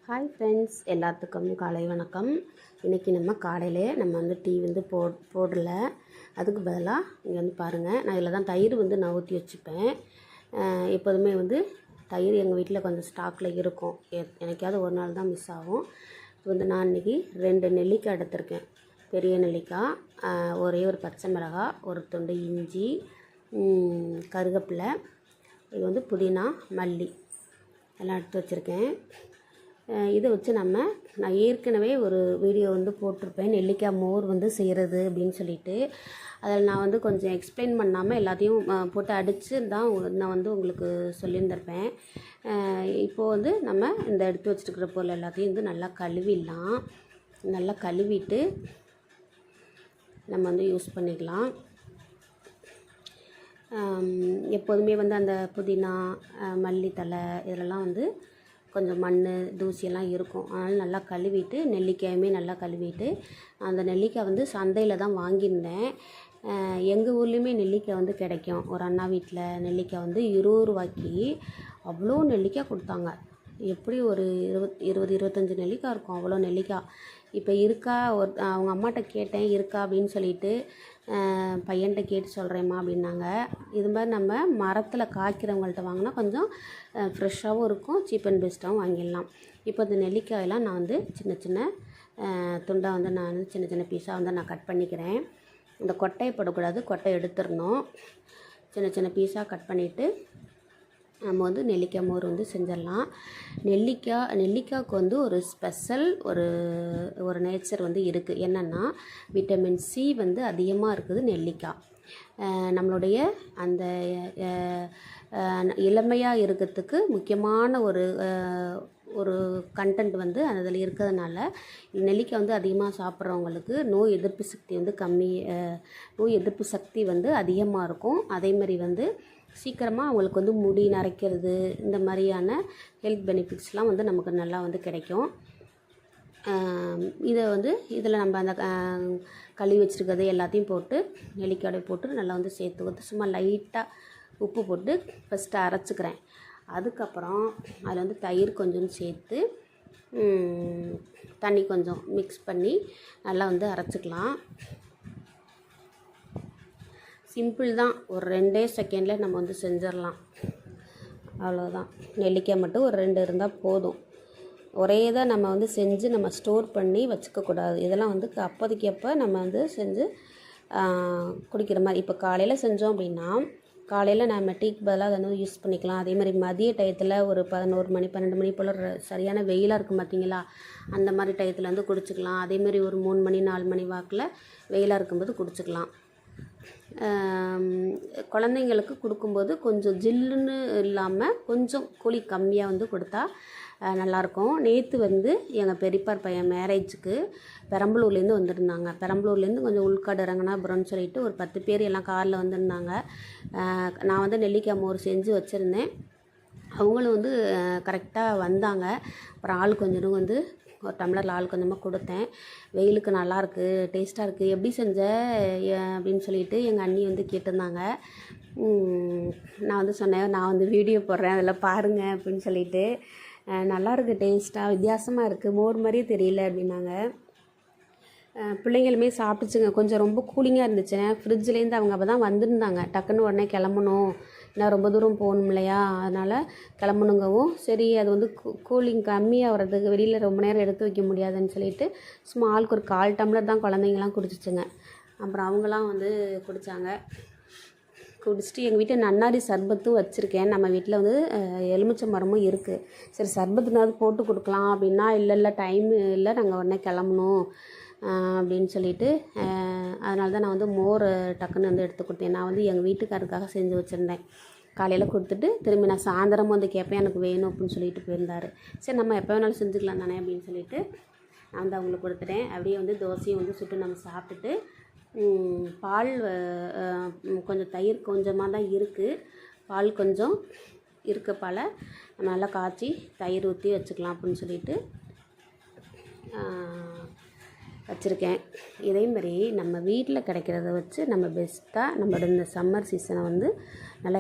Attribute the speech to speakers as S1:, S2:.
S1: Hi friends, எல்லாத்துக்கும் காலை வணக்கம். இன்றைக்கி நம்ம காலையிலே நம்ம டீ போடல. அதுக்கு பதிலாக இங்கே பாருங்கள், நான் இதில் தான் தயிர் நான் ஊற்றி வச்சுப்பேன். எப்போதுமே தயிர் எங்கள் வீட்டில் கொஞ்சம் ஸ்டாக்கில் இருக்கும். எனக்காவது ஒரு நாள் தான் மிஸ் ஆகும். நான் இன்றைக்கி 2 நெல்லிக்காய் எடுத்திருக்கேன். பெரிய நெல்லிக்காய், ஒரே ஒரு பச்சை மிளகாய், ஒரு துண்டு இஞ்சி, கருவேப்பிலை, இது புதினா, மல்லி எல்லாம் எடுத்து வச்சுருக்கேன். இதை வச்சு நான் ஏற்கனவே ஒரு வீடியோ போட்டிருப்பேன், நெல்லிக்காய் மோர் செய்கிறது அப்படின்னு சொல்லிட்டு. அதில் நான் கொஞ்சம் எக்ஸ்பிளைன் பண்ணாமல் எல்லாத்தையும் போட்டு அடித்து தான் நான் உங்களுக்கு சொல்லியிருந்திருப்பேன். இப்போது நம்ம இந்த எடுத்து வச்சுருக்கிற பொருள் எல்லாத்தையும் நல்லா கழுவிடலாம். நல்லா கழுவிட்டு நம்ம யூஸ் பண்ணிக்கலாம். எப்போதுமே அந்த புதினா, மல்லித்தலை இதிலெல்லாம் கொஞ்சம் மண் தூசியெல்லாம் இருக்கும். அதனால் நல்லா கழுவிட்டு, நெல்லிக்காயுமே நல்லா கழுவிட்டு, அந்த நெல்லிக்காய் சந்தையில் தான் வாங்கியிருந்தேன். எங்கள் ஊர்லேயுமே நெல்லிக்காய் கிடைக்கும். ஒரு அண்ணா வீட்டில் நெல்லிக்காய் 20 ரூபாய்க்கு அவ்வளோ நெல்லிக்காய் கொடுத்தாங்க. எப்படி ஒரு 20-25 நெல்லிக்காய் இருக்கும், அவ்வளோ நெல்லிக்காய். இப்போ இருக்கா, அவங்க அம்மாட்ட கேட்டேன் இருக்கா அப்படின்னு சொல்லிட்டு. பையன்கிட்ட கேட்டு சொல்கிறேம்மா அப்படின்னாங்க. இது மாதிரி நம்ம மரத்தில் காய்க்கிறவங்கள்ட்ட வாங்கினா கொஞ்சம் ஃப்ரெஷ்ஷாகவும் இருக்கும், சீப் அண்ட் பெஸ்ட்டாகவும் வாங்கிடலாம். இப்போ இந்த நெல்லிக்காயெல்லாம் நான் சின்ன சின்ன துண்டாக நான் சின்ன சின்ன பீஸாக நான் கட் பண்ணிக்கிறேன். இந்த கொட்டையை போடக்கூடாது, கொட்டை எடுத்துடணும். சின்ன சின்ன பீஸாக கட் பண்ணிவிட்டு நம்ம நெல்லிக்காய் மோர் செஞ்சிடலாம். நெல்லிக்காய்க்கு ஒரு ஸ்பெஷல் ஒரு நேச்சர் இருக்குது. என்னென்னா, விட்டமின் சி அதிகமாக இருக்குது நெல்லிக்காய். நம்மளுடைய அந்த இளமையாக இருக்கிறதுக்கு முக்கியமான ஒரு கண்டென்ட் அதில் இருக்கிறதுனால நெல்லிக்காய் அதிகமாக சாப்பிட்றவங்களுக்கு நோய் எதிர்ப்பு சக்தி நோய் எதிர்ப்பு சக்தி அதிகமாக இருக்கும். அதேமாதிரி சீக்கிரமாக அவங்களுக்கு முடி நரைக்கிறது, இந்த மாதிரியான ஹெல்த் பெனிஃபிட்ஸ்லாம் நமக்கு நல்லா கிடைக்கும். இதை இதில் நம்ம அந்த கழுவி வச்சுருக்கிறது எல்லாத்தையும் போட்டு நெல்லிக்காயோட போட்டு நல்லா சேர்த்து சும்மா லைட்டாக உப்பு போட்டு ஃபஸ்ட்டு அரைச்சிக்கிறேன். அதுக்கப்புறம் அதில் தயிர் கொஞ்சம் சேர்த்து தண்ணி கொஞ்சம் மிக்ஸ் பண்ணி நல்லா அரைச்சிக்கலாம். சிம்பிள் தான், ஒரு 2 செகண்டில் நம்ம செஞ்சிடலாம். அவ்வளோதான். நெல்லிக்காய் மட்டும் ஒரு 2 இருந்தால் போதும். ஒரே தான் நம்ம செஞ்சு நம்ம ஸ்டோர் பண்ணி வச்சுக்கக்கூடாது. இதெல்லாம் அப்போதைக்கு அப்போ நம்ம செஞ்சு குடிக்கிற மாதிரி. இப்போ காலையில் செஞ்சோம் அப்படின்னா, காலையில் நம்ம டீக்கு பதிலாக அதை யூஸ் பண்ணிக்கலாம். அதே மாதிரி மதிய டயத்தில் ஒரு 11 மணி 12 மணி போல் சரியான வெயிலாக இருக்கும் பார்த்தீங்களா, அந்த மாதிரி டயத்தில் குடிச்சிக்கலாம். அதேமாதிரி ஒரு 3 மணி 4 மணி வாக்கில் வெயிலாக இருக்கும்போது குடிச்சிக்கலாம். குழந்தைங்களுக்கு கொடுக்கும்போது கொஞ்சம் ஜில்லுன்னு இல்லாமல் கொஞ்சம் கூலி கம்மியாக கொடுத்தா நல்லாயிருக்கும். நேற்று எங்கள் பெரியப்பார் பையன் மேரேஜுக்கு பெரம்பலூர்லேருந்து வந்திருந்தாங்க. பெரம்பலூர்லேருந்து கொஞ்சம் உள்காடு இறங்கினாபுரம்னு சொல்லிட்டு ஒரு 10 பேர் எல்லாம் காரில் வந்திருந்தாங்க. நான் நெல்லிக்காய் மோர் செஞ்சு வச்சுருந்தேன். அவங்களும் கரெக்டாக வந்தாங்க. அப்புறம் ஆள் கொஞ்சம் ஒரு டம்ளரில் ஆள் கொஞ்சமாக கொடுத்தேன். வெயிலுக்கு நல்லாயிருக்கு, டேஸ்ட்டாக இருக்குது, எப்படி செஞ்ச அப்படின்னு சொல்லிட்டு எங்கள் அண்ணி கேட்டிருந்தாங்க. நான் சொன்னேன், நான் வீடியோ போடுறேன், அதில் பாருங்கள் அப்படின்னு சொல்லிட்டு. நல்லாயிருக்கு, டேஸ்ட்டாக வித்தியாசமாக இருக்குது, மோர் மாதிரியே தெரியல அப்படின்னாங்க. பிள்ளைங்களுமே சாப்பிட்டுச்சுங்க. கொஞ்சம் ரொம்ப கூலிங்காக இருந்துச்சு. ஃப்ரிட்ஜ்லேருந்து அவங்க அப்போ தான் வந்திருந்தாங்க. டக்குன்னு உடனே கிளம்பணும், ஏன்னா ரொம்ப தூரம் போகணும் இல்லையா, அதனால் கிளம்பணுங்கவும் சரி. அது கூலிங் கம்மியாக வர்றதுக்கு வெளியில் ரொம்ப நேரம் எடுத்து வைக்க முடியாதுன்னு சொல்லிட்டு சும்மா ஆளுக்கு ஒரு 1/4 டம்ளர் தான் குழந்தைங்களாம் குடிச்சிச்சுங்க. அப்புறம் அவங்களாம் குடித்தாங்க. குடிச்சிட்டு எங்கள் வீட்டில் நன்னாரி சர்பத்தும் வச்சுருக்கேன். நம்ம வீட்டில் எலுமிச்சை மரமும் இருக்குது. சரி, சர்பத்துனாவது போட்டு கொடுக்கலாம் அப்படின்னா, இல்லை டைம் இல்லை, நாங்கள் உடனே கிளம்பணும் அப்படின்னு சொல்லிட்டு அதனால தான் நான் மோர் டக்குன்னு எடுத்து கொடுத்தேன். நான் எங்கள் வீட்டுக்காரருக்காக செஞ்சு வச்சுருந்தேன். காலையில் கொடுத்துட்டு திரும்பி நான் சாயந்தரமும் கேட்பேன், எனக்கு வேணும் அப்படின்னு சொல்லிட்டு போயிருந்தார். சரி, நம்ம எப்போ வேணாலும் செஞ்சுக்கலாம் தானே அப்படின்னு சொல்லிட்டு நான் அவங்களுக்கு கொடுத்துட்டேன். அப்படியே தோசையும் சுட்டு நம்ம சாப்பிட்டுட்டு பால் கொஞ்சம் தயிர் கொஞ்சமாக தான் இருக்குது, பால் கொஞ்சம் இருக்க பாலை நம்ம நல்லா காய்ச்சி தயிர் ஊற்றி வச்சுக்கலாம் அப்படின்னு சொல்லிட்டு வச்சுருக்கேன். இதேமாதிரி நம்ம வீட்டில் கிடைக்கிறத வச்சு நம்ம பெஸ்ட்டாக நம்மளோட இந்த சம்மர் சீசனை நல்லா